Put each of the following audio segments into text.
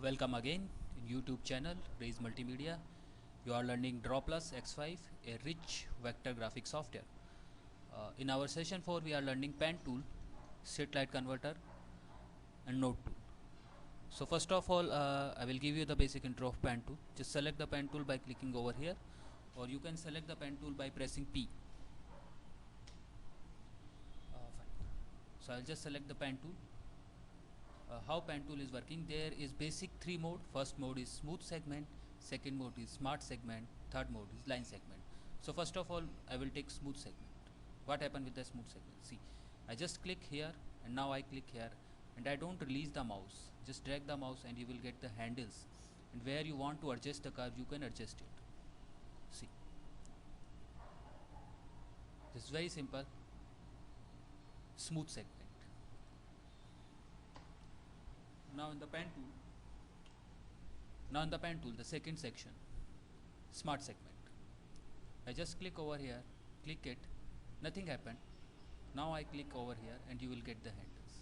Welcome again in YouTube channel Raise Multimedia. You are learning Drawplus X5, a rich vector graphic software. In our session 4 we are learning pen tool, straight light converter and node tool. So first of all I will give you the basic intro of pen tool. Just select the pen tool by clicking over here, or you can select the pen tool by pressing P. Fine. So I'll just select the pen tool. How pen tool is working, there is basic three mode. First mode is smooth segment, second mode is smart segment, third mode is line segment. So first of all I will take smooth segment. What happened with the smooth segment? See, I just click here and now I click here and I don't release the mouse, just drag the mouse and you will get the handles, and where you want to adjust the curve you can adjust it. See, this is very simple. Smooth segment. Now in the pen tool, the second section, smart segment. I just click over here, click it, nothing happened. Now I click over here and you will get the handles.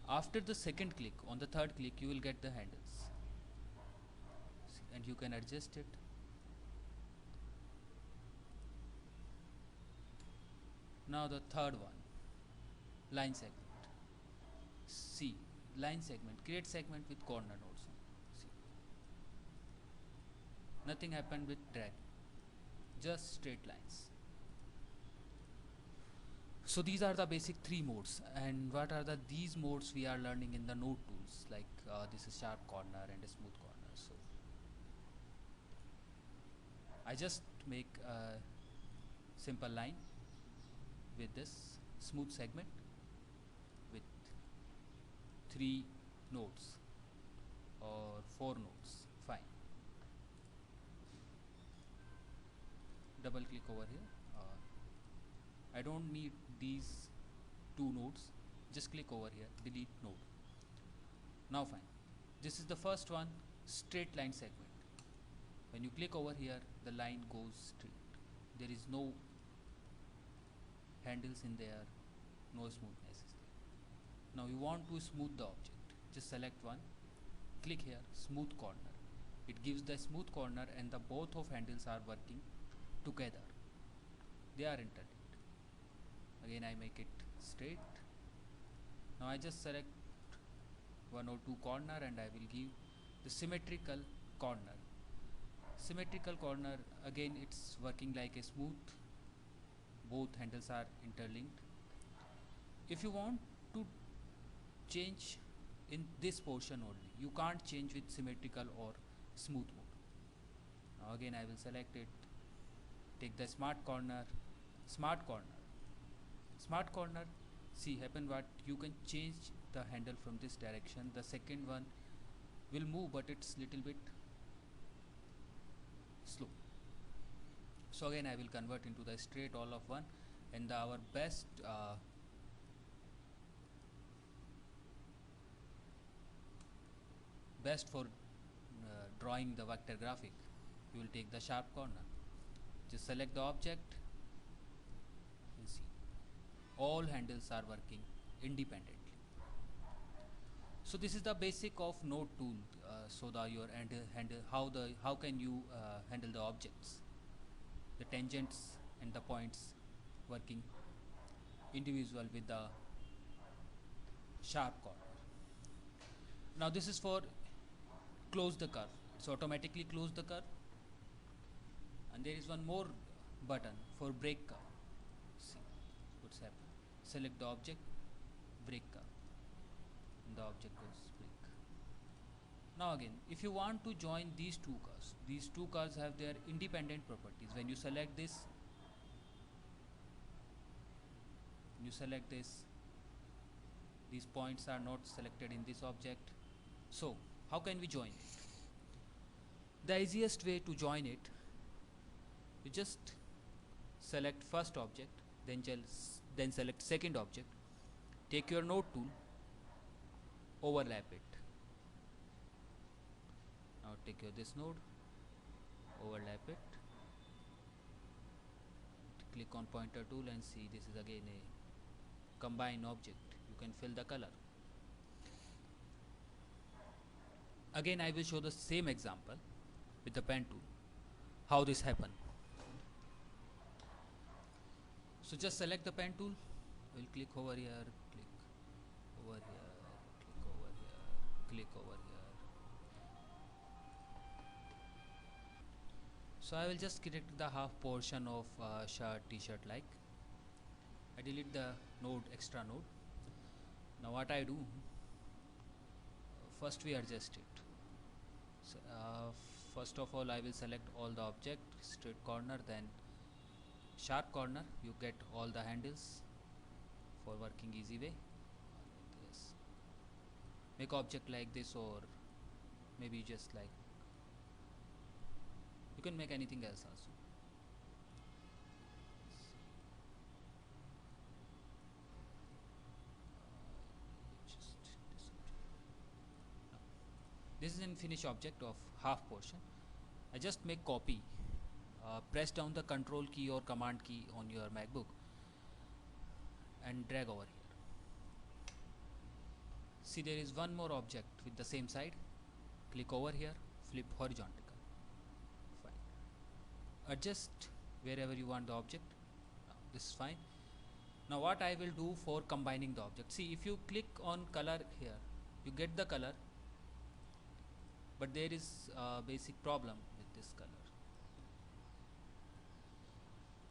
After the second click, on the third click you will get the handles. See, and you can adjust it. Now the third one, line segment. See, line segment, create segment with corner nodes. See, nothing happened with drag, just straight lines. So these are the basic three modes, and what are these modes we are learning in the node tools, like this is sharp corner and a smooth corner. So I just make a simple line with this smooth segment with 3 nodes or 4 nodes. Fine. Double click over here. I don't need these 2 nodes. Just click over here, delete node. Now fine. This is the first one, straight line segment. When you click over here, the line goes straight. There is no handles in there, no smoothness is there. Now you want to smooth the object. Just select one, click here, smooth corner. It gives the smooth corner and the both of handles are working together. They are interlinked. Again I make it straight. Now I just select 1 or 2 corner and I will give the symmetrical corner. Symmetrical corner, again it's working like a smooth. Both handles are interlinked. If you want to change in this portion only, you can't change with symmetrical or smooth mode. Now again I will select it, take the smart corner. Smart corner, see happen what, you can change the handle from this direction. The second one will move but it's little bit slow. So again I will convert into the straight all of one, and our best for drawing the vector graphic, you will take the sharp corner. Just select the object and see all handles are working independently. So this is the basic of node tool. So the your handle how can you handle the objects, the tangents and the points working individual with the sharp corner. Now this is for close the curve. It's automatically close the curve, and there is one more button for break curve. See what's happened. Select the object, break curve, and the object goes break. Now again, if you want to join these two curves have their independent properties. When you select this, these points are not selected in this object. So how can we join it? The easiest way to join it, you just select first object, then select second object, take your node tool, overlap it. Now take this node, overlap it, click on pointer tool and see this is again a combine object. You can fill the color. Again I will show the same example with the pen tool how this happen. So just select the pen tool, we'll click over here, click over here, click over here, click over here. So I will just select the half portion of shirt, t-shirt like. I delete the node, extra node. Now what I do, first we adjust it. So, first of all I will select all the object, straight corner, then sharp corner, you get all the handles for working easy way. Yes. Make object like this, or maybe just like, you can make anything else also. This is an finished object of half portion. I just make copy, press down the control key or command key on your MacBook and drag over here. See, there is one more object with the same side. Click over here, flip horizontal. Fine. Adjust wherever you want the object. This is fine. Now what I will do for combining the object. See, if you click on color here, you get the color, but there is a basic problem with this color.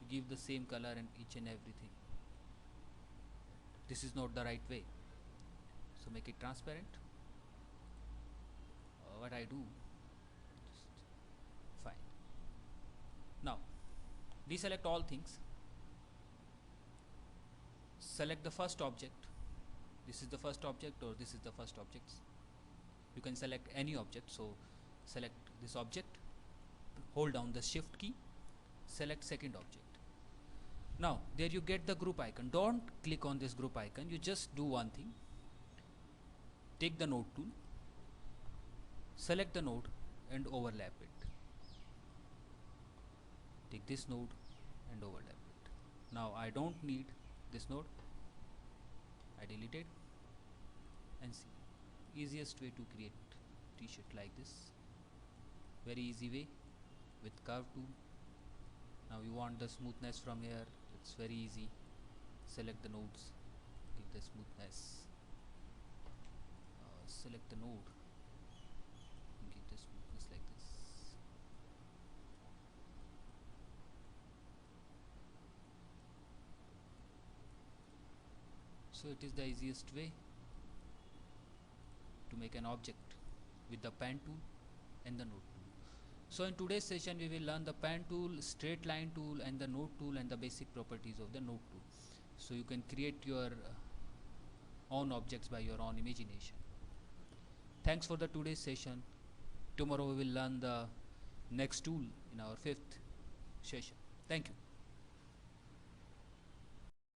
You give the same color and each and everything. This is not the right way. So make it transparent. What I do, just fine. Now deselect all things. Select the first object. This is the first object, or this is the first object. You can select any object. So select this object, hold down the shift key, select second object. Now there you get the group icon. Don't click on this group icon, you just do one thing. Take the node tool, select the node and overlap it. Take this node and overlap it. Now I don't need this node, I delete it, and see, easiest way to create t-shirt like this. Very easy way with curve tool. Now you want the smoothness from here, it's very easy. Select the nodes, give the smoothness. Select the node and give the smoothness like this. So it is the easiest way to make an object with the pen tool and the node tool. So in today's session we will learn the pen tool, straight line tool and the node tool and the basic properties of the node tool. So you can create your own objects by your own imagination. Thanks for the today's session. Tomorrow we will learn the next tool in our 5th session. Thank you.